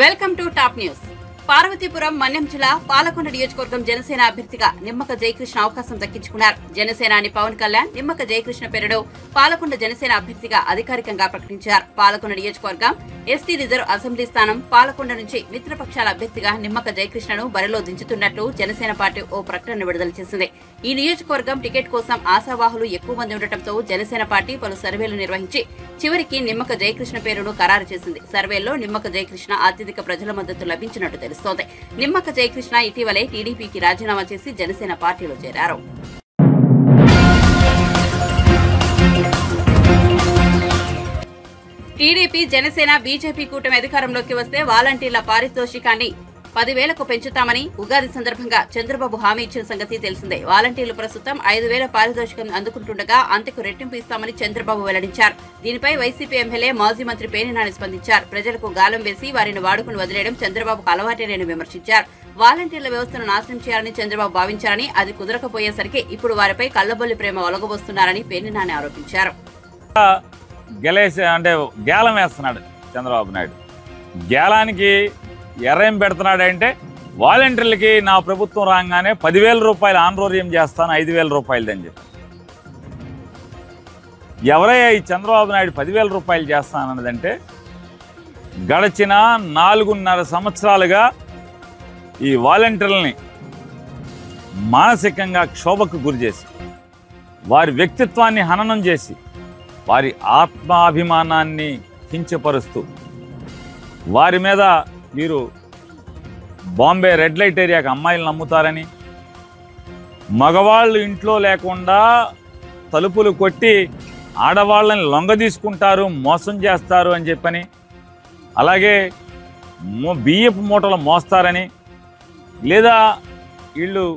Welcome to top news. Parvathipuram Manyam జిల్లా పాలకొండ నియోజకవర్గం జనసేన అభ్యర్థిగా నిమ్మక జయకృష్ణ అవకాశం దక్కించుకున్నారు. జనసేనాని పవన్ కళ్యాణ్ నిమ్మక జయకృష్ణ పేరును పాలకొండ జనసేన అభ్యర్థిగా అధికారికంగా ప్రకటించారు. పాలకొండ నియోజకవర్గం ఎస్టీ రిజర్వ్ అసెంబ్లీ స్థానం పాలకొండ నుంచి మిత్రపక్షాల అభ్యర్థిగా నిమ్మక జయకృష్ణను బరిలో దించుతున్నట్లు జనసేన పార్టీ ఓ ప్రకటన విడుదల చేసింది. ఈ నియోజకవర్గం టికెట్ కోసం ఆశావాహులు ఎక్కువ మంది ఉండటంతో జనసేన పార్టీ పలు సర్వేలు నిర్వహించి చివరికి నిమ్మక జయకృష్ణ పేరును ఖరారు చేసింది. సర్వేల్లో నిమ్మక జయకృష్ణ అత్యధిక ప్రజల మద్దతు లభించినట్టు తెలుస్తోంది. నిమ్మక జయకృష్ణ ఇటీవలే టీడీపీకి రాజీనామా చేసి జనసేన పార్టీలో చేరారు. టీడీపీ, జనసేన, బీజేపీ కూటమి అధికారంలోకి వస్తే వాలంటీర్ల పారితోషికాన్ని 10,000కు పెంచుతామని ఉగాది సందర్భంగా చంద్రబాబు హామీ ఇచ్చిన సంగతి తెలిసిందే. వాలంటీర్లు ప్రస్తుతం 5,000 పారితోషికం అందుకుంటుండగా అంతకు రెట్టింపు ఇస్తామని చంద్రబాబు వెల్లడించారు. దీనిపై వైసీపీ ఎమ్మెల్యే మాజీ మంత్రి పేర్ని స్పందించారు. ప్రజలకు గాలం వేసి వారిని వాడుకుని వదిలేయడం చంద్రబాబుకు అలవాటేనని విమర్శించారు. వాలంటీర్ల వ్యవస్థను నాశనం చేయాలని చంద్రబాబు భావించారని, అది కుదరకపోయేసరికి ఇప్పుడు వారిపై కళ్లబొల్లి ప్రేమ ఒలగబోస్తున్నారని పేర్ని ఆరోపించారు. గేలం వేస్తున్నాడు చంద్రబాబు నాయుడు. గేలానికి ఎర్రేం పెడుతున్నాడంటే వాలంటీర్లకి నా ప్రభుత్వం రాగానే 10,000 రూపాయలు ఆన్రోర్యం చేస్తాను, 5,000 రూపాయలు అని చెప్పి. ఎవరయ్యా ఈ చంద్రబాబు నాయుడు 10,000 రూపాయలు చేస్తానన్నదంటే, గడిచిన 4.5 సంవత్సరాలుగా ఈ వాలంటీర్లని మానసికంగా క్షోభకు గురిచేసి, వారి వ్యక్తిత్వాన్ని హననం చేసి, వారి ఆత్మాభిమానాన్ని కించపరుస్తూ, వారి మీద మీరు బాంబే రెడ్ లైట్ ఏరియాకి అమ్మాయిలను నమ్ముతారని, మగవాళ్ళు ఇంట్లో లేకుండా తలుపులు కొట్టి ఆడవాళ్ళని లొంగ తీసుకుంటారు, మోసం చేస్తారు అని చెప్పని, అలాగే బియ్యపు మూటలు మోస్తారని, లేదా వీళ్ళు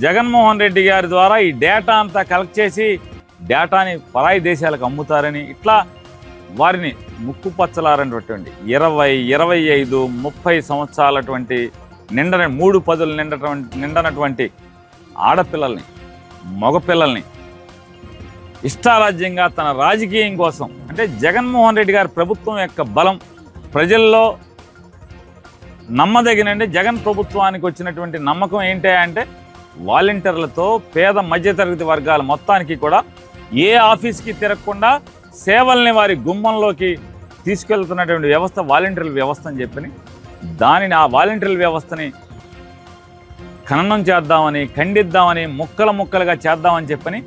జగన్మోహన్ రెడ్డి గారి ద్వారా ఈ డేటా అంతా కలెక్ట్ చేసి డేటాని పరాయి దేశాలకు అమ్ముతారని, ఇట్లా వారిని ముక్కు పచ్చలారనటువంటి 20, 25, 30 సంవత్సరాలటువంటి నిండన 3 పదులు నిండనటువంటి ఆడపిల్లల్ని, మగపిల్లల్ని ఇష్టారాజ్యంగా తన రాజకీయం కోసం, అంటే జగన్మోహన్ రెడ్డి గారి ప్రభుత్వం యొక్క బలం ప్రజల్లో నమ్మదగినండి. జగన్ ప్రభుత్వానికి వచ్చినటువంటి నమ్మకం ఏంటి అంటే, వాలంటీర్లతో పేద మధ్యతరగతి వర్గాల మొత్తానికి కూడా ఏ ఆఫీస్కి తిరగకుండా సేవల్ని వారి గుమ్మంలోకి తీసుకెళ్తున్నటువంటి వ్యవస్థ వాలంటీర్ల వ్యవస్థ అని చెప్పని, దానిని ఆ వాలంటీర్ల వ్యవస్థని ఖననం చేద్దామని, ఖండిద్దామని, ముక్కలు ముక్కలుగా చేద్దామని చెప్పని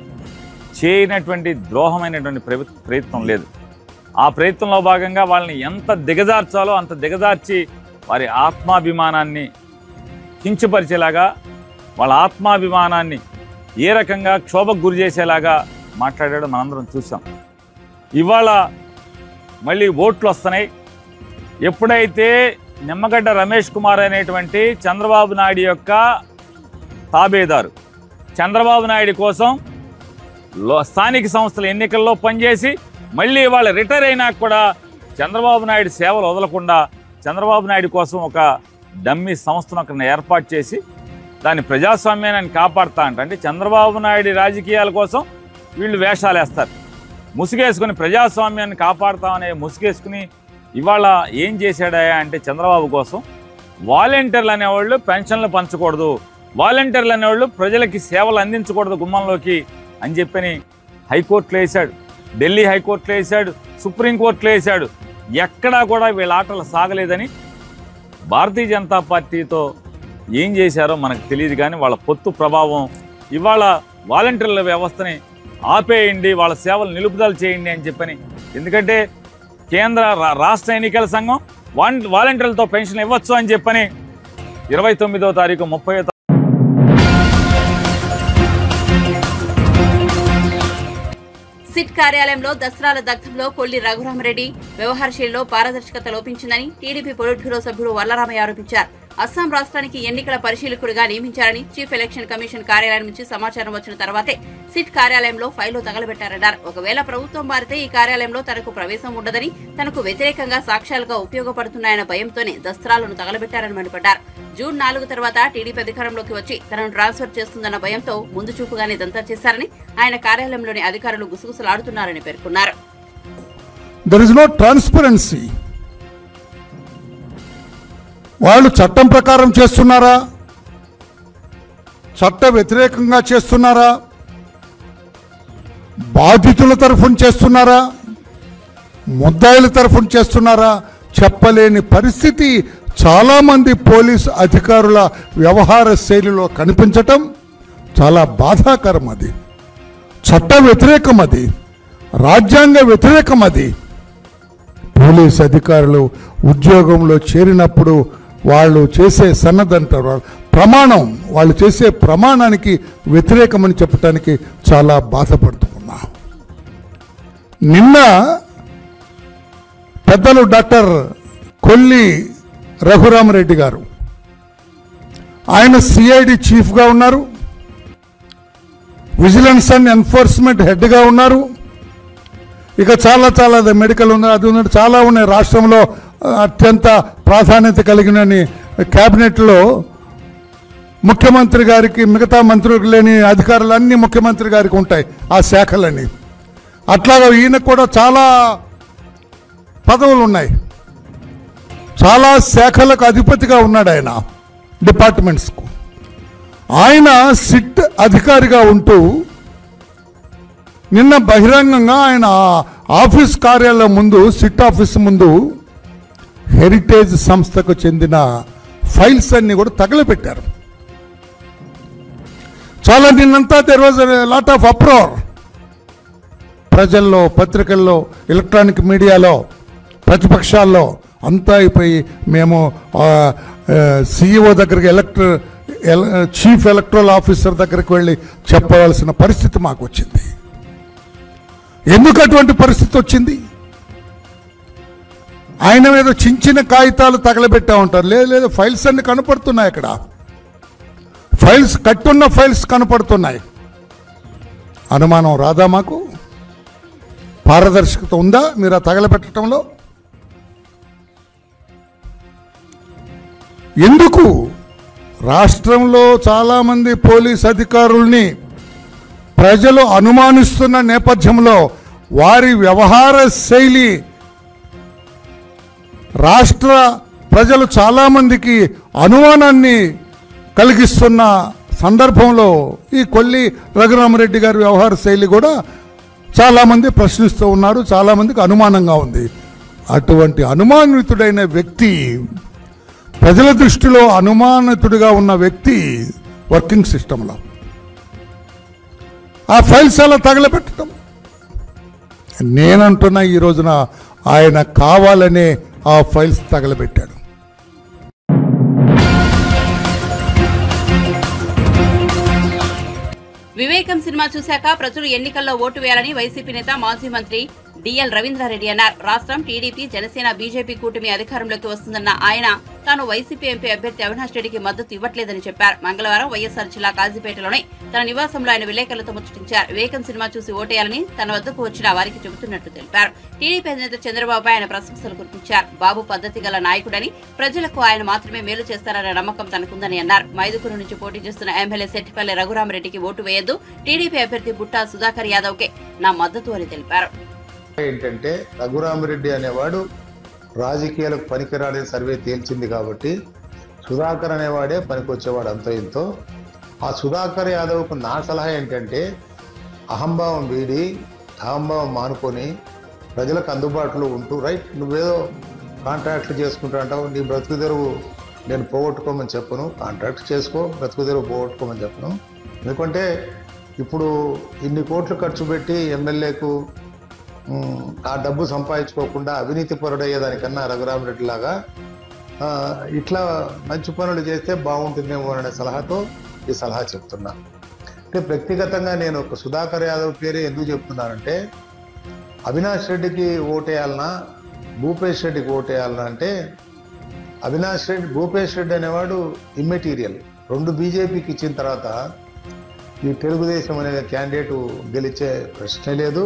చేయనటువంటి ద్రోహమైనటువంటి ప్రయత్నం లేదు. ఆ ప్రయత్నంలో భాగంగా వాళ్ళని ఎంత దిగజార్చాలో అంత దిగజార్చి వారి ఆత్మాభిమానాన్ని కించపరిచేలాగా, వాళ్ళ ఆత్మాభిమానాన్ని ఏ రకంగా క్షోభకు గురి చేసేలాగా మాట్లాడాడో మనందరం చూసాం. ఇవాళ మళ్ళీ ఓట్లు వస్తున్నాయి. ఎప్పుడైతే నిమ్మగడ్డ రమేష్ కుమార్ అనేటువంటి చంద్రబాబు నాయుడు యొక్క తాబేదారు, చంద్రబాబు నాయుడు కోసం స్థానిక సంస్థల ఎన్నికల్లో పనిచేసి మళ్ళీ వాళ్ళు రిటైర్ అయినాక కూడా చంద్రబాబు నాయుడు సేవలు వదలకుండా చంద్రబాబు నాయుడు కోసం ఒక డమ్మీ సంస్థను అక్కడ ఏర్పాటు చేసి దాని ప్రజాస్వామ్యాన్ని కాపాడుతా అంటే, చంద్రబాబు నాయుడు రాజకీయాల కోసం వీళ్ళు వేషాలు వేస్తారు. ముసుగేసుకుని ప్రజాస్వామ్యాన్ని కాపాడుతామనే ముసుగేసుకుని ఇవాళ ఏం చేశాడా అంటే, చంద్రబాబు కోసం వాలంటీర్లు అనేవాళ్ళు పెన్షన్లు పంచకూడదు, వాలంటీర్లు అనేవాళ్ళు ప్రజలకి సేవలు అందించకూడదు గుమ్మంలోకి అని చెప్పని హైకోర్టులో వేశాడు, ఢిల్లీ హైకోర్టులో వేశాడు, సుప్రీంకోర్టులో వేశాడు. ఎక్కడా కూడా వీళ్ళ ఆటలు సాగలేదని భారతీయ జనతా పార్టీతో ఏం చేశారో మనకు తెలియదు. కానీ వాళ్ళ పొత్తు ప్రభావం ఇవాళ వాలంటీర్ల వ్యవస్థని ఆపేయండి, వాళ్ళ సేవలు నిలుపుదల చేయండి అని చెప్పని. ఎందుకంటే కేంద్ర రాష్ట్ర ఎన్నికల సంఘం వాలంటీర్లతో పెన్షన్ ఇవ్వచ్చు అని చెప్పని 29వ తారీఖు 30వ సిట్ కార్యాలయంలో దసరాల దగ్ధంలో కొల్లి రఘురామరెడ్డి వ్యవహారశైలిలో పారదర్శకత లోపించిందని టీడీపీ పొలిట్ బ్యూరో సభ్యుడు వల్లరామయ్య ఆరోపించారు. అస్సాం రాష్ట్రానికి ఎన్నికల పరిశీలకుడిగా నియమించారని, చీఫ్ ఎలక్షన్ కమిషన్ కార్యాలయం నుంచి సమాచారం వచ్చిన తర్వాతే సిట్ కార్యాలయంలో ఫైలు తగలబెట్టారన్నారు. ఒకవేళ ప్రభుత్వం మారితే ఈ కార్యాలయంలో తనకు ప్రవేశం ఉండదని, తనకు వ్యతిరేకంగా సాక్ష్యాలుగా ఉపయోగపడుతున్నాయన్న భయంతోనే దస్త్రాలను తగలబెట్టారని మండిపడ్డారు. జూన్ 4 తర్వాత టీడీపీ అధికారంలోకి వచ్చి తనను ట్రాన్స్ఫర్ చేస్తుందన్న భయంతో ముందు చూపుగానే ఇదంతా చేశారని, ఆయన కార్యాలయంలోని అధికారులు గుసగుసలాడుతున్నారని పేర్కొన్నారు. There is no transparency. వాళ్ళు చట్టం ప్రకారం చేస్తున్నారా, చట్ట వ్యతిరేకంగా చేస్తున్నారా, బాధితుల తరఫున చేస్తున్నారా, ముద్దాయిల తరఫున చేస్తున్నారా చెప్పలేని పరిస్థితి చాలామంది పోలీసు అధికారుల వ్యవహార శైలిలో కనిపించటం చాలా బాధాకరం. అది చట్ట వ్యతిరేకం, అది రాజ్యాంగ వ్యతిరేకం. అది పోలీసు అధికారులు ఉద్యోగంలో చేరినప్పుడు వాళ్ళు చేసే సన్నద్ధంటారు ప్రమాణం, వాళ్ళు చేసే ప్రమాణానికి వ్యతిరేకమని చెప్పడానికి చాలా బాధపడుతున్నా. నిన్న పెద్దలు డాక్టర్ కొల్లి రఘురామరెడ్డి గారు, ఆయన సిఐడి చీఫ్గా ఉన్నారు, విజిలెన్స్ అండ్ ఎన్ఫోర్స్మెంట్ హెడ్గా ఉన్నారు. ఇక చాలా మెడికల్ ఉంది, అది ఉన్నట్టు చాలా ఉన్నాయి. రాష్ట్రంలో అత్యంత ప్రాధాన్యత కలిగిన క్యాబినెట్లో ముఖ్యమంత్రి గారికి, మిగతా మంత్రులకు లేని అధికారులు అన్నీ ముఖ్యమంత్రి గారికి ఉంటాయి ఆ శాఖలన్నీ. అట్లాగా ఈయన కూడా చాలా పదవులు ఉన్నాయి, చాలా శాఖలకు అధిపతిగా ఉన్నాడు ఆయన, డిపార్ట్మెంట్స్కు. ఆయన సిట్ అధికారిగా ఉంటూ నిన్న బహిరంగంగా ఆయన ఆఫీస్ కార్యాలయం ముందు, సిట్ ఆఫీస్ ముందు హెరిటేజ్ సంస్థకు చెందిన ఫైల్స్ అన్ని కూడా తగలబెట్టారు. చాలా నిన్నంతా there was lot of uproar ప్రజల్లో, పత్రికల్లో, ఎలక్ట్రానిక్ మీడియాలో, ప్రతిపక్షాల్లో అంతా అయిపోయి మేము సిఇఓ దగ్గరికి, చీఫ్ ఎలక్టరల్ ఆఫీసర్ దగ్గరికి వెళ్ళి చెప్పవలసిన పరిస్థితి మాకు వచ్చింది. ఎందుకు అటువంటి పరిస్థితి వచ్చింది? ఆయన మీద చిన్న కాగితాలు తగలబెట్టా ఉంటారు. లేదు, ఫైల్స్ అన్ని కనపడుతున్నాయి, అక్కడ ఫైల్స్, కట్టున్న ఫైల్స్ కనపడుతున్నాయి. అనుమానం రాదా మాకు? పారదర్శకత ఉందా మీరు ఆ తగలబెట్టడంలో? ఎందుకు రాష్ట్రంలో చాలామంది పోలీస్ అధికారుల్ని ప్రజలు అనుమానిస్తున్న నేపథ్యంలో వారి వ్యవహార శైలి రాష్ట్ర ప్రజలు చాలామందికి అనుమానాన్ని కలిగిస్తున్న సందర్భంలో ఈ కొల్లి రఘురామరెడ్డి గారి వ్యవహార శైలి కూడా చాలామంది ప్రశ్నిస్తూ ఉన్నారు, చాలామందికి అనుమానంగా ఉంది. అటువంటి అనుమానితుడైన వ్యక్తి, ప్రజల దృష్టిలో అనుమానితుడిగా ఉన్న వ్యక్తి వర్కింగ్ సిస్టంలో ఆ ఫైల్స్ అలా తగలబెట్టడం, నేనంటున్నా ఈ రోజున ఆయన కావాలనే ఆ ఫైల్స్ తగలబెట్టాడు. వివేకం సినిమా చూశాక ప్రజలు ఎన్నికల్లో ఓటు వేయాలని వైసీపీ నేత మాజీ మంత్రి డిఎల్ రవీంద్రారెడ్డి అన్నారు. రాష్ట్రం టీడీపీ, జనసేన, బీజేపీ కూటమి అధికారంలోకి వస్తుందన్న ఆయన తాను వైసీపీ ఎంపీ అభ్యర్థి అవినాష్ రెడ్డికి మద్దతు ఇవ్వట్లేదని చెప్పారు. మంగళవారం వైఎస్సార్ జిల్లా కాజీపేటలోని తన నివాసంలో ఆయన విలేకరులతో ముచ్చటించారు. వివేకం సినిమా చూసి ఓటేయాలని తన వద్దకు వచ్చిన వారికి చెబుతున్నట్టు తెలిపారు. టీడీపీ అధినేత చంద్రబాబుపై ఆయన ప్రశంసలు కురిపించారు. బాబు పద్ధతి గల నాయకుడని, ప్రజలకు ఆయన మాత్రమే మేలు చేస్తారన్న నమ్మకం తనకుందని అన్నారు. మైదుకూరు నుంచి పోటీ చేస్తున్న ఎమ్మెల్యే సెట్టిపల్లి రఘురామరెడ్డికి ఓటు వేయొద్దు, టీడీపీ అభ్యర్థి బుట్టా సుధాకర్ యాదవ్ కే నా మద్దతు అని తెలిపారు. ఏంటంటే రఘురామరెడ్డి అనేవాడు రాజకీయాలకు పనికిరాడని సర్వే తేల్చింది కాబట్టి సుధాకర్ అనేవాడే పనికొచ్చేవాడు అంతో ఇంతో. ఆ సుధాకర్ యాదవ్కు నా సలహా ఏంటంటే అహంభావం వీడి, అహంభావం మానుకొని ప్రజలకు అందుబాటులో ఉంటూ, రైట్ నువ్వేదో కాంట్రాక్ట్లు చేసుకుంటా అంటావు, నీ బ్రతుకు తెరువు నేను పోగొట్టుకోమని చెప్పను, కాంట్రాక్ట్ చేసుకో, బ్రతుకు తెరువు పోగొట్టుకోమని చెప్పను. ఎందుకంటే ఇప్పుడు ఇన్ని కోట్లు ఖర్చు పెట్టి ఎమ్మెల్యేకు ఆ డబ్బు సంపాదించుకోకుండా అవినీతి పరుడయ్యేదానికన్నా రఘురామరెడ్డి లాగా ఇట్లా మంచి పనులు చేస్తే బాగుంటుందేమో అనే సలహాతో ఈ సలహా చెప్తున్నా. అంటే వ్యక్తిగతంగా నేను ఒక సుధాకర్ యాదవ్ పేరే ఎందుకు చెప్తున్నానంటే, అవినాష్ రెడ్డికి ఓటేయాలన్నా భూపేష్ రెడ్డికి ఓటేయాలన్నా అంటే భూపేష్ రెడ్డి అనేవాడు ఇమ్మెటీరియల్. 2 బీజేపీకి ఇచ్చిన తర్వాత ఈ తెలుగుదేశం అనే క్యాండిడేటు గెలిచే ప్రశ్నే లేదు,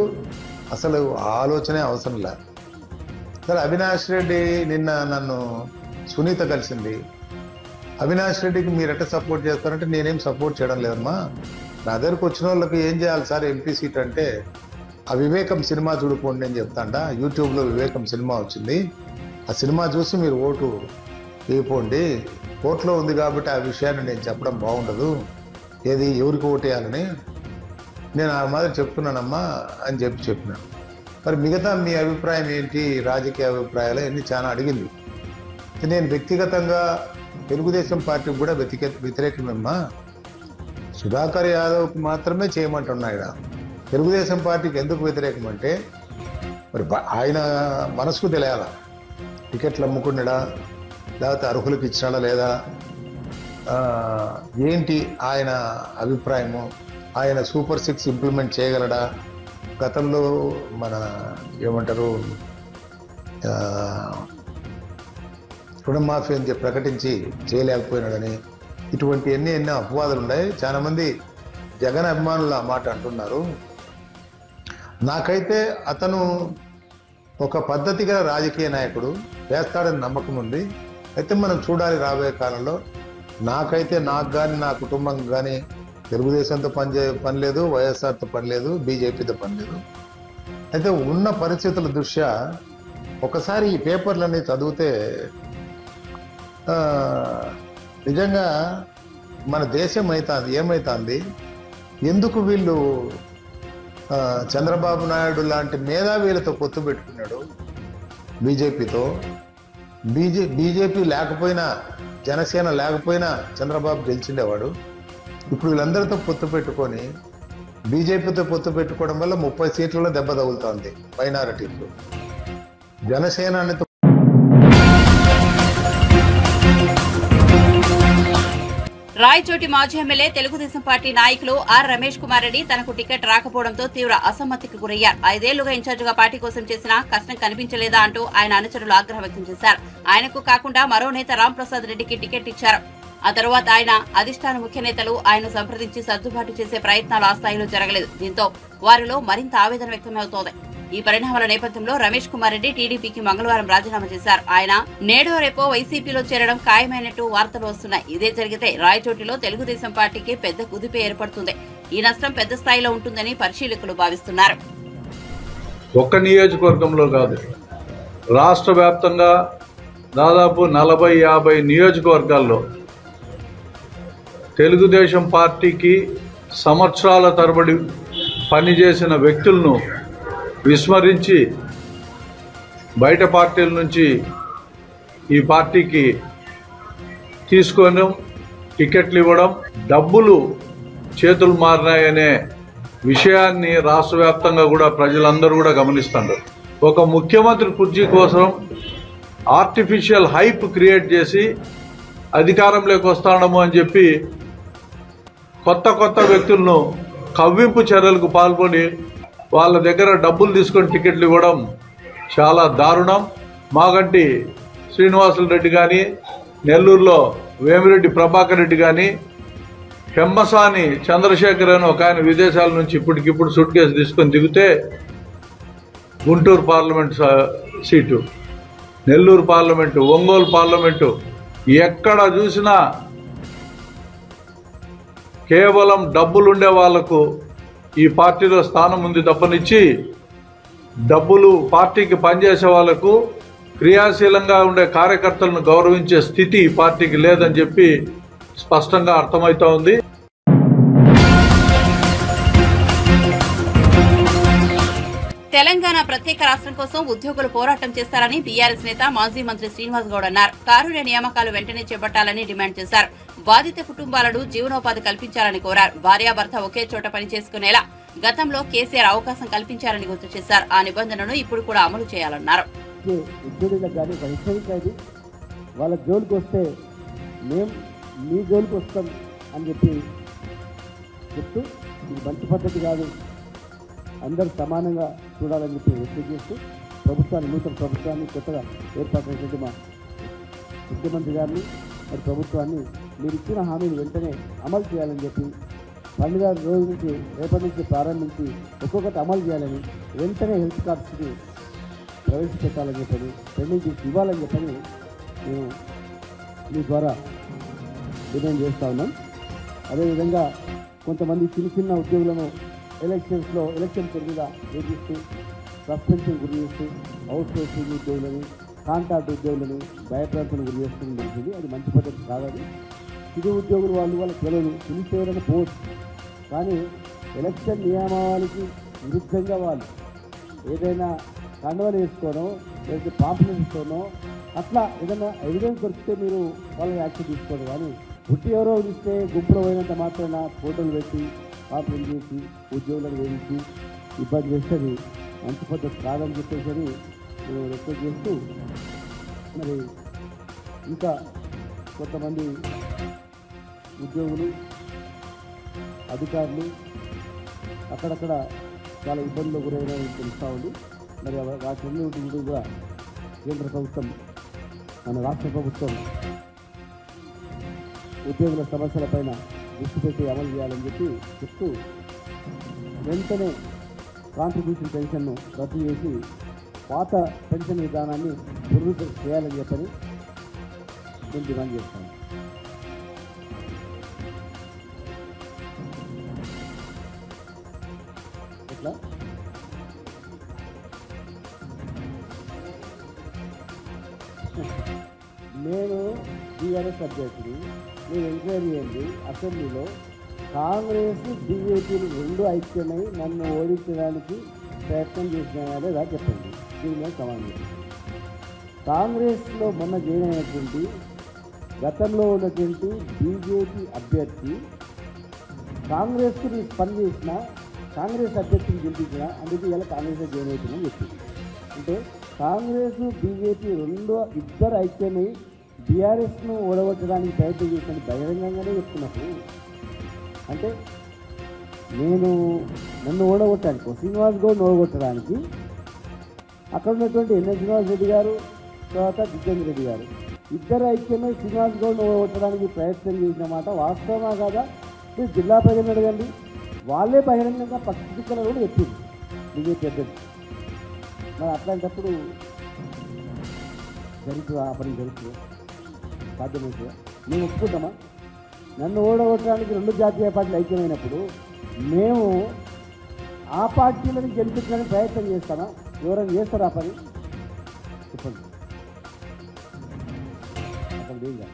అసలు ఆలోచనే అవసరం లేదు. సరే, అవినాష్ రెడ్డి నిన్న నన్ను సునీత కలిసింది. అవినాష్ రెడ్డికి మీరు ఎట్లా సపోర్ట్ చేస్తారంటే నేనేం సపోర్ట్ చేయడం లేదమ్మా, నా దగ్గరకు వచ్చిన వాళ్ళకి ఏం చేయాలి సార్ ఎంపీ సీట్ అంటే ఆ వివేకం సినిమా చూడుకోండి అని చెప్తాంట. యూట్యూబ్లో వివేకం సినిమా వచ్చింది, ఆ సినిమా చూసి మీరు ఓటు వేయిపోండి, కోర్టులో ఉంది కాబట్టి ఆ విషయాన్ని నేను చెప్పడం బాగుండదు, ఏది ఎవరికి ఓటేయాలని నేను ఆ మాదిరి చెప్తున్నానమ్మా అని చెప్పినాను. మరి మిగతా మీ అభిప్రాయం ఏంటి, రాజకీయ అభిప్రాయాలు అన్నీ చాలా అడిగింది. నేను వ్యక్తిగతంగా తెలుగుదేశం పార్టీకి కూడా వ్యతిరేకమేమ్మా, సుధాకర్ యాదవ్కి మాత్రమే చేయమంటున్నా. ఇక్కడ తెలుగుదేశం పార్టీకి ఎందుకు వ్యతిరేకం అంటే మరి ఆయన మనసుకు తెలియాల, టికెట్లు అమ్ముకున్నాడా లేకపోతే అర్హులకు ఇచ్చినాడా లేదా, ఏంటి ఆయన అభిప్రాయము, ఆయన సూపర్ 6 ఇంప్లిమెంట్ చేయగలడా, గతంలో మన ఏమంటారు రుణమాఫీ అని చెప్పి ప్రకటించి చేయలేకపోయినాడని, ఇటువంటి ఎన్నో అపవాదాలు ఉన్నాయి. చాలా మంది జగన్ అభిమానులు ఆ మాట అంటున్నారు. నాకైతే అతను ఒక పద్ధతి గల రాజకీయ నాయకుడు, వేస్తాడని నమ్మకం ఉంది. అయితే మనం చూడాలి రాబోయే కాలంలో. నాకైతే నాకు కానీ నా కుటుంబం కానీ తెలుగుదేశంతో పని లేదు, వైఎస్ఆర్తో పని లేదు, బీజేపీతో పని లేదు. అయితే ఉన్న పరిస్థితుల దృష్ట్యా ఒకసారి ఈ పేపర్లన్నీ చదివితే నిజంగా మన దేశం ఏమవుతుంది, ఎందుకు వీళ్ళు చంద్రబాబు నాయుడు లాంటి మేధావీలతో పొత్తు పెట్టుకున్నాడు బీజేపీతో. బీజేపీ లేకపోయినా, జనసేన లేకపోయినా చంద్రబాబు గెలిచిండేవాడు. ఇప్పుడు వీళ్ళందరితో పొత్తు పెట్టుకొని బీజేపీతో పొత్తు పెట్టుకోవడం వల్ల 30 సీట్లలో దెబ్బ తగులుతోంది మైనారిటీలు. జనసేన రాయచోటి మాజీ ఎమ్మెల్యే తెలుగుదేశం పార్టీ నాయకులు ఆర్ రమేష్ కుమార్ రెడ్డి తనకు టికెట్ రాకపోవడంతో తీవ్ర అసమ్మతికి గురయ్యారు. 5 ఏళ్లుగా ఇన్ఛార్జిగా పార్టీ కోసం చేసిన కష్టం కనిపించలేదా అంటూ ఆయన అనుచరులు ఆగ్రహం వ్యక్తం చేశారు. ఆయనకు కాకుండా మరో నేత రాంప్రసాద్ రెడ్డికి టికెట్ ఇచ్చారు. ఆ తర్వాత ఆయన అధిష్టాన ముఖ్య నేతలు ఆయన సంప్రదించి సర్దుబాటు చేసే ప్రయత్నాలు ఆ స్థాయిలో జరగలేదు. దీంతో వారిలో మరింత ఆవేదన వ్యక్తమవుతోంది. ఈ పరిణామాల నేపథ్యంలో రమేష్ కుమార్ రెడ్డి టీడీపీకి మంగళవారం రాజీనామా చేశారు. ఆయన నేడో రేపో వైసీపీలో చేరడం ఖాయమైనట్టు వార్తలు వస్తున్నాయి. ఇదే జరిగితే రాయచోటిలో తెలుగుదేశం పార్టీకి పెద్ద కుదిపే ఏర్పడుతుంది. ఈ నష్టం పెద్ద స్థాయిలో ఉంటుందని పరిశీలకులు భావిస్తున్నారు. ఒక్క నియోజకవర్గంలో కాదు, రాష్ట్ర వ్యాప్తంగా దాదాపు 40-50 నియోజకవర్గాల్లో తెలుగుదేశం పార్టీకి సంవత్సరాల తరబడి పనిచేసిన వ్యక్తులను విస్మరించి బయట పార్టీల నుంచి ఈ పార్టీకి తీసుకోవడం, టికెట్లు ఇవ్వడం, డబ్బులు చేతులు మారినాయనే విషయాన్ని రాష్ట్ర వ్యాప్తంగా కూడా ప్రజలందరూ కూడా గమనిస్తున్నారు. ఒక ముఖ్యమంత్రి కుర్చీ కోసం ఆర్టిఫిషియల్ హైప్ క్రియేట్ చేసి అధికారంలోకి వస్తాడము అని చెప్పి కొత్త వ్యక్తులను కవ్వింపు చర్యలకు పాల్గొని వాళ్ళ దగ్గర డబ్బులు తీసుకొని టికెట్లు ఇవ్వడం చాలా దారుణం. మాగంటి శ్రీనివాసులు రెడ్డి కానీ, నెల్లూరులో వేమిరెడ్డి ప్రభాకర్ రెడ్డి కానీ, పెమ్మసాని చంద్రశేఖర్ అని ఒక ఆయన విదేశాల నుంచి ఇప్పటికిప్పుడు సూట్ కేసు తీసుకొని దిగితే Guntur parliament seat, Nellore parliament, Ongole parliament, ఎక్కడ చూసినా కేవలం డబ్బులుండే వాళ్లకు ఈ పార్టీలో స్థానం ఉంది తప్పనిచ్చి డబ్బులు పార్టీకి పనిచేసే వాళ్లకు, క్రియాశీలంగా ఉండే కార్యకర్తలను గౌరవించే స్థితి ఈ పార్టీకి లేదని చెప్పి స్పష్టంగా అర్థమవుతా ఉంది. తెలంగాణ ప్రత్యేక రాష్ట్రం కోసం ఉద్యోగులు పోరాటం చేస్తారని బీఆర్ఎస్ నేత మాజీ మంత్రి శ్రీనివాస్ గౌడ్ అన్నారు. కారుణ్య నియామకాలు వెంటనే చేపట్టాలని డిమాండ్ చేశారు. బాధిత కుటుంబాలను జీవనోపాధి కల్పించాలని కోరారు. భార్యాభర్త ఒకే చోట పనిచేసుకునేలా గతంలో కేసీఆర్ అవకాశం కల్పించారని గుర్తు చేశారు. ఆ నిబంధనను ఇప్పుడు కూడా అమలు చేయాలన్నారు. వాళ్ళ జోలికి వస్తే మేము మీ జోలికి వస్తాం అని చెప్తూ ఇది మంచి పద్ధతి కాదు, అందరూ సమానంగా చూడాలని చెప్పి ఒత్తిడి చేస్తూ నూతన ప్రభుత్వాన్ని కొత్తగా ఏర్పాటైనటువంటి మా ముఖ్యమంత్రి గారిని మరి ప్రభుత్వాన్ని మీరు ఇచ్చిన హామీని వెంటనే అమలు చేయాలని చెప్పి 12 రోజుల నుంచి రేపటి నుంచి ప్రారంభించి ఒక్కొక్కటి అమలు చేయాలని, వెంటనే హెల్త్ కార్డ్స్ని ప్రవేశపెట్టాలని చెప్పని, ట్రైనింగ్ ఇవ్వాలని చెప్పని మేము మీ ద్వారా డిమాండ్ చేస్తూ ఉన్నాం. అదేవిధంగా కొంతమంది చిన్న ఉద్యోగులను ఎలక్షన్ పేరు మీద వేధిస్తూ సస్పెన్షన్ గురి చేస్తూ అవుట్ సోర్సింగ్ ఉద్యోగులని కాంట్రాక్ట్ ఉద్యోగులను భయప్రాంతం గురి చేస్తుంది మంచిది, అది మంచి పద్ధతి కాదని. సిటీ ఉద్యోగులు వాళ్ళకి తెలియదు, పిలిస్తే ఎవరైనా పోవచ్చు. కానీ ఎలక్షన్ నియమావళికి విరుద్ధంగా వాళ్ళు ఏదైనా కండవలు వేసుకోనో లేకపోతే పాంప్లెట్ ఇస్తానో అట్లా ఏదైనా ఎవిడెన్స్ దొరికితే మీరు వాళ్ళని యాక్షన్ తీసుకోండి. కానీ పుట్టి ఎవరో ఇస్తే గుంపులో పోయినంత మాత్రాన ఫోటోలు పెట్టి పాంప్లెట్ చేసి ఉద్యోగులను వేయించి ఇబ్బంది చేస్తుంది మంచి పద్ధతి కాదని చెప్పేసి నేను రిక్వెస్ట్ చేస్తూ, మరి ఇంకా కొంతమంది ఉద్యోగులు అధికారులు అక్కడక్కడ చాలా ఇబ్బందులు గురైన తెలుస్తూ ఉంది. మరి వాటిని కూడా కేంద్ర ప్రభుత్వం మన రాష్ట్ర ప్రభుత్వం ఉద్యోగుల సమస్యలపైన దృష్టి పెట్టి అమలు చేయాలని చెప్తూ వెంటనే కాంట్రిబ్యూషన్ పెన్షన్ను రద్దు చేసి పాత పెన్షన్ విధానాన్ని పునరుద్ధరణ చేయాలని చెప్పని నేను డిమాండ్ చేస్తాను. ఎట్లా నేను టీఆర్ఎస్ అభ్యర్థిని, నేను ఎంక్వైరీ చేయండి అసెంబ్లీలో కాంగ్రెస్ బీజేపీలు రెండు ఐక్యమై నన్ను ఓడించడానికి ప్రయత్నం చేసినా లేదా చెప్పండి. దీని మీద సమాధానం. కాంగ్రెస్లో మొన్న జాయిన్ అయినటువంటి గతంలో ఉన్నటువంటి బీజేపీ అభ్యర్థి కాంగ్రెస్కి నేను పనిచేసిన కాంగ్రెస్ అభ్యర్థిని గెలిపించిన, అందుకే ఇలా కాంగ్రెస్ జాయిన్ అవుతుందని చెప్పింది. అంటే కాంగ్రెస్ బీజేపీ ఇద్దరు ఐక్యమై బీఆర్ఎస్ను ఓడగొట్టడానికి ప్రయత్నం చేసిన బహిరంగంగానే చెప్తున్నప్పుడు, అంటే నన్ను ఓడగొట్టడానికి శ్రీనివాస్ గౌడ్ని ఓడగొట్టడానికి అక్కడ ఉన్నటువంటి ఎన్ఎస్ శ్రీనివాస్ రెడ్డి గారు తర్వాత జితేంద్ర రెడ్డి గారు ఇద్దరు ఐక్యమై శ్రీనివాస్ గౌడ్ని ఓడగొట్టడానికి ప్రయత్నం చేసిన మాట వాస్తవమా కాదా మీరు జిల్లా ప్రజలను అడగండి. వాళ్ళే బహిరంగంగా పత్రికలు కూడా చెప్పింది బీజేపీ అభ్యర్థి. మరి అట్లాంటప్పుడు జరుగుతుంది, ఆ పని జరుగుతుంది, సాధ్యమవుతుందా? మేము ఒప్పుకుంటామా? నన్ను ఓడగొట్టడానికి రెండు జాతీయ పార్టీలు ఐక్యమైనప్పుడు మేము ఆ పార్టీలను గెలిపించడానికి ప్రయత్నం చేస్తామా? ఎవరైనా చేస్తారా పని? చెప్పండి. అక్కడ ఏం కాదు.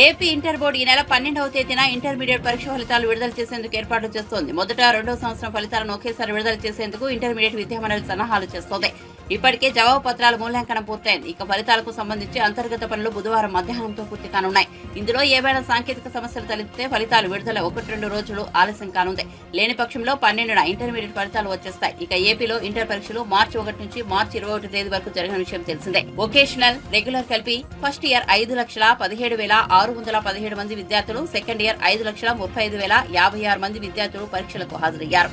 ఏపీ ఇంటర్ బోర్డు ఈ నెల 12వ తేదీన ఇంటర్మీడియట్ పరీక్ష ఫలితాలు విడుదల చేసేందుకు ఏర్పాట్లు చేస్తోంది. మొదట రెండవ సంవత్సరం ఫలితాలను ఒకేసారి విడుదల చేసేందుకు ఇంటర్మీడియట్ విద్యామండలి సన్నాహాలు చేస్తోంది. ఇప్పటికే జవాబు పత్రాల మూల్యాంకనం పూర్తయింది. ఇక ఫలితాలకు సంబంధించి అంతర్గత పనులు బుధవారం మధ్యాహ్నంతో పూర్తి కానున్నాయి. ఇందులో ఏవైనా సాంకేతిక సమస్యలు తలెత్తితే ఫలితాలు విడుదల 1-2 రోజులు ఆలస్యం కానుంది. లేని పక్షంలో 12న ఇంటర్మీడియట్ ఫలితాలు వచ్చేస్తాయి. ఇక ఏపీలో ఇంటర్ పరీక్షలు మార్చి 1 నుంచి మార్చి 21 తేదీ వరకు జరిగిన విషయం తెలిసిందే. వొకేషనల్, రెగ్యులర్ కలిపి ఫస్ట్ ఇయర్ 5,17,617 మంది విద్యార్థులు, సెకండ్ ఇయర్ 5,35,056 మంది విద్యార్థులు పరీక్షలకు హాజరయ్యారు.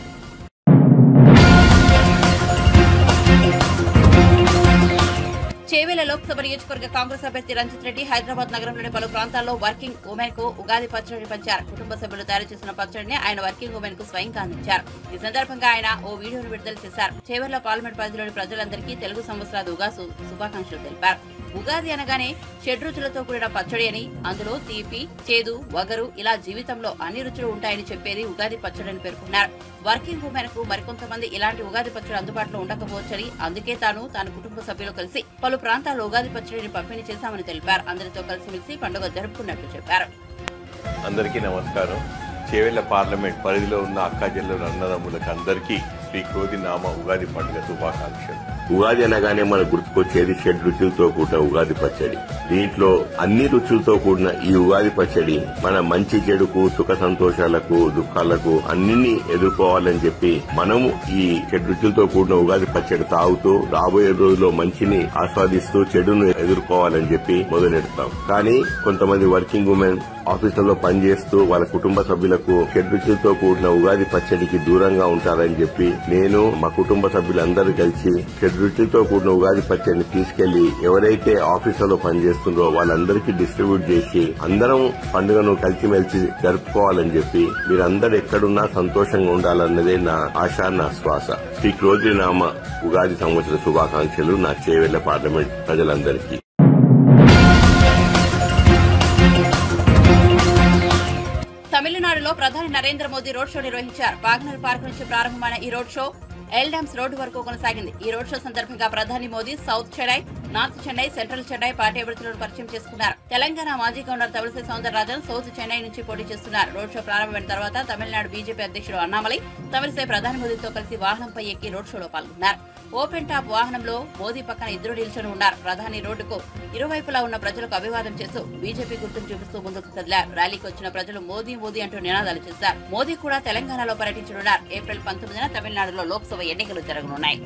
చేవెళ్ల లోక్సభ నియోజకవర్గ కాంగ్రెస్ అభ్యర్థి రంజిత్ రెడ్డి హైదరాబాద్ నగరంలోని పలు ప్రాంతాల్లో వర్కింగ్ ఉమెన్ కు ఉగాది పచ్చడిని పంచారు. కుటుంబ సభ్యులు తయారు చేసిన పచ్చడిని ఆయన వర్కింగ్ ఉమెన్ కు స్వయంగా అందించారు. ఈ సందర్భంగా ఆయన ఓ వీడియోను విడుదల చేశారు. చేవెళ్ల పార్లమెంట్ పరిధిలోని ప్రజలందరికీ తెలుగు సంవత్సరాది ఉగాది శుభాకాంక్షలు తెలిపారు. ఉగాది అనగానే షడ్రుచులతో కూడిన పచ్చడి అని, అందులో తీపి, చేదు, వగరు ఇలా జీవితంలో అన్ని రుచులు ఉంటాయని చెప్పేది ఉగాది పచ్చడిని పేర్కొన్నారు. వర్కింగ్ ఉమెన్ కు మరికొంతమంది ఇలాంటి ఉగాది పచ్చడి అందుబాటులో ఉండకపోవచ్చని, అందుకే తాను కుటుంబ సభ్యులు కలిసి పలు ప్రాంతాల్లో ఉగాది పచ్చడిని పంపిణీ చేశామని తెలిపారు. అందరితో కలిసిమెలిసి పండుగ జరుపుకున్నట్లు చెప్పారు. అందరికీ నమస్కారం. చేవెళ్ల పార్లమెంట్ పరిధిలో ఉన్న అక్క చెల్లెలు అన్నదమ్ములకు అందరికీ శ్రీ క్రోధి నామ ఉగాది పండుగ శుభాకాంక్షలు. ఉగాది అనగానే మనకు గుర్తుకొచ్చేది షడ్ రుచులతో కూడిన ఉగాది పచ్చడి. దీంట్లో అన్ని రుచులతో కూడిన ఈ ఉగాది పచ్చడి మన మంచి చెడుకు, సుఖ సంతోషాలకు, దుఃఖాలకు అన్నింటినీ ఎదుర్కోవాలని చెప్పి మనము ఈ షడ్ రుచులతో కూడిన ఉగాది పచ్చడి తాగుతూ రాబోయే రోజుల్లో మంచిని ఆస్వాదిస్తూ చెడును ఎదుర్కోవాలని చెప్పి మొదలెడతాం. కానీ కొంతమంది వర్కింగ్ ఉమెన్ ఆఫీసులలో పనిచేస్తూ వాళ్ళ కుటుంబ సభ్యులకు షడ్ రుచులతో కూడిన ఉగాది పచ్చడికి దూరంగా ఉంటారని చెప్పి నేను మా కుటుంబ సభ్యులందరూ కలిసి షడ్ రుచులతో కూడిన ఉగాది పచ్చడిని తీసుకెళ్లి ఎవరైతే ఆఫీసులో పనిచేస్తుందో వాళ్ళందరికీ డిస్ట్రిబ్యూట్ చేసి అందరం పండుగను కలిసిమెలిసి జరుపుకోవాలని చెప్పి మీరందరూ ఎక్కడున్నా సంతోషంగా ఉండాలన్నదే నా ఆశ, నా శ్వాస. శ్రీ క్రోధి నామ ఉగాది సంవత్సర శుభాకాంక్షలు నా చేవెళ్ల పార్లమెంట్ ప్రజలందరికీ. తమిళనాడులో తమిళనాడులో ప్రధాని నరేంద్ర మోదీ రోడ్ షో నిర్వహించారు. వాగ్నర్ పార్క్ నుంచి ప్రారంభమైన ఈ రోడ్ షో ఎల్డామ్స్ రోడ్డు వరకు కొనసాగింది. ఈ రోడ్ షో సందర్భంగా ప్రధాని Modi south Chennai, north Chennai, central Chennai party అభ్యర్థులను పరిచయం చేసుకున్నారు. తెలంగాణ మాజీ గవర్నర్ తమిళిసై సౌందరరాజన్ సౌత్ చెన్నై నుంచి పోటీ చేస్తున్నారు. రోడ్ షో ప్రారంభమైన తర్వాత తమిళనాడు బీజేపీ అధ్యక్షుడు అన్నామలై తమిళిసై ప్రధాని మోదీతో కలిసి వాహనంపై ఎక్కి రోడ్ షోలో పాల్గొన్నారు. ఓపెన్ టాప్ వాహనంలో మోదీ పక్కన ఇద్దరు నిల్చొని ఉన్నారు. ప్రధాని రోడ్డుకు ఇరువైపులా ఉన్న ప్రజలకు అభివాదం చేస్తూ బీజేపీ గుర్తును చూపిస్తూ ముందుకు కదిలారు. ర్యాలీకి వచ్చిన ప్రజలు మోదీ మోదీ అంటూ నినాదాలు చేశారు. మోదీ కూడా తెలంగాణలో పర్యటించనున్నారు. ఏప్రిల్ 19న తమిళనాడులో లోక్సభ ఎన్నికలు జరగనున్నాయి.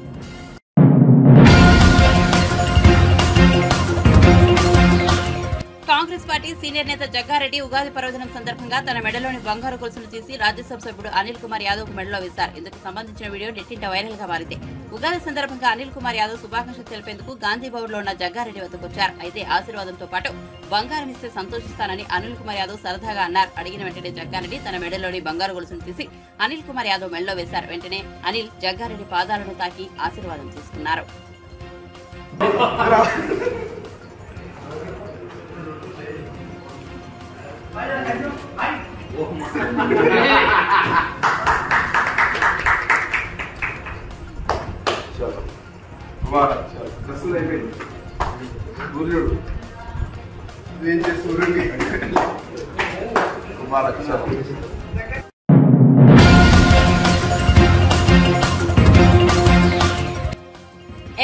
కాంగ్రెస్ పార్టీ సీనియర్ నేత జగ్గారెడ్డి ఉగాది పర్వదినం సందర్భంగా తన మెడలోని బంగారు గొలుసును తీసి రాజ్యసభ సభ్యుడు అనిల్ కుమార్ యాదవ్ కు మెడలో వేశారు. ఇందుకు సంబంధించిన వీడియో నెట్టింట వైరల్ గా మారింది. ఉగాది సందర్భంగా అనిల్ కుమార్ యాదవ్ శుభాకాంక్షలు తెలిపేందుకు గాంధీ భవన్ లో ఉన్న జగ్గారెడ్డి వద్దకు వచ్చారు. అయితే ఆశీర్వాదంతో పాటు బంగారం ఇస్తే సంతోషిస్తానని అనిల్ కుమార్ యాదవ్ సరదాగా అన్నారు. అడిగిన వెంటనే జగ్గారెడ్డి తన మెడలోని బంగారు గొలుసును తీసి అనిల్ కుమార్ యాదవ్ మెడలో వేశారు. వెంటనే అనిల్ జగ్గారెడ్డి పాదాలను తాకి ఆశీర్వాదం తీసుకున్నారు.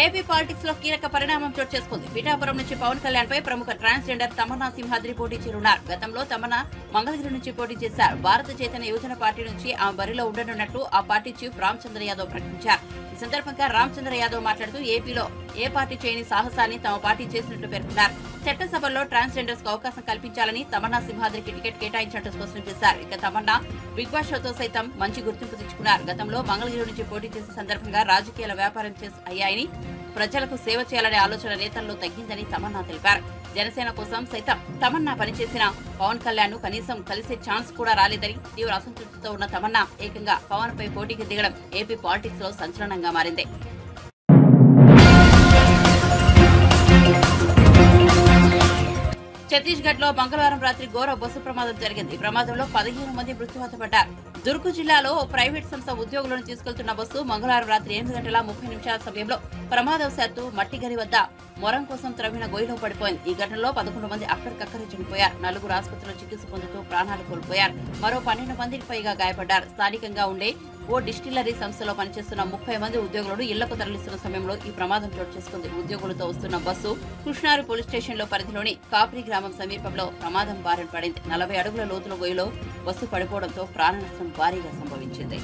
ఏపీ పాలిటిక్స్ లో కీలక పరిణామం చోటు చేసుకుంది. పిఠాపురం నుంచి పవన్ కళ్యాణ్ పై ప్రముఖ ట్రాన్స్జెండర్ తమన్నా సింహాద్రి పోటీ చేయనున్నారు. గతంలో తమన్నా మంగళగిరి నుంచి పోటీ చేశారు. భారత చైతన్య యువజన పార్టీ నుంచి ఆమె బరిలో ఉండనున్నట్లు ఆ పార్టీ చీఫ్ రామచంద్ర యాదవ్ ప్రకటించారు. ఈ సందర్భంగా రామచంద్ర యాదవ్ మాట్లాడుతూ ఏపీలో ఏ పార్టీ చేయని సాహసాన్ని తమ పార్టీ చేసినట్లు పేర్కొన్నారు. చట్టసభల్లో ట్రాన్స్జెండర్స్ కు అవకాశం కల్పించాలని తమన్నా సింహాద్రికి టికెట్ కేటాయించినట్టు స్పష్టం చేశారు. ఇక తమన్నా బిగ్ బాస్ షోతో సైతం మంచి గుర్తింపు తెచ్చుకున్నారు. గతంలో మంగళగిరి నుంచి పోటీ చేసే సందర్భంగా రాజకీయాల వ్యాపారం అయ్యాయని, ప్రజలకు సేవ చేయాలనే ఆలోచన నేతల్లో తగ్గిందని తమన్నా తెలిపారు. జనసేన కోసం సైతం తమన్నా పనిచేసిన పవన్ కళ్యాణ్ ను కనీసం కలిసే ఛాన్స్ కూడా రాలేదని తీవ్ర అసంతృప్తితో ఉన్న తమన్నా ఏకంగా పవన్ పై పోటీకి దిగడం ఏపీ పాలిటిక్స్ లో సంచలనంగా మారింది. ఛత్తీస్గఢ్ లో మంగళవారం రాత్రి ఘోర బస్సు ప్రమాదం జరిగింది. ఈ ప్రమాదంలో 15 మంది మృత్యువాత పడ్డారు. దుర్గు జిల్లాలో ఓ ప్రైవేట్ సంస్థ ఉద్యోగులను తీసుకెళ్తున్న బస్సు మంగళవారం రాత్రి 8:30 సమయంలో ప్రమాదవశాత్తు మట్టిగరి వద్ద మొరం కోసం త్రవ్విన గొయ్యిలో పడిపోయింది. ఈ ఘటనలో 11 మంది అక్కడికక్కడే చనిపోయారు. 4 ఆసుపత్రిలో చికిత్స పొందుతూ ప్రాణాలు కోల్పోయారు. మరో 12 మందికి పైగా గాయపడ్డారు. స్థానికంగా ఉండే ఓ డిస్టిలరీ సంస్థలో పనిచేస్తున్న 30 మంది ఉద్యోగులను ఇళ్లకు తరలిస్తున్న సమయంలో ఈ ప్రమాదం చోటు చేసుకుంది. ఉద్యోగులతో వస్తున్న బస్సు కృష్ణారు పోలీస్ స్టేషన్ లో పరిధిలోని కాప్రి గ్రామం సమీపంలో ప్రమాదం బారిన పడింది. 40 అడుగుల లోతుల గొయ్యిలో బస్సు పడిపోవడంతో ప్రాణ నష్టం భారీగా సంభవించింది.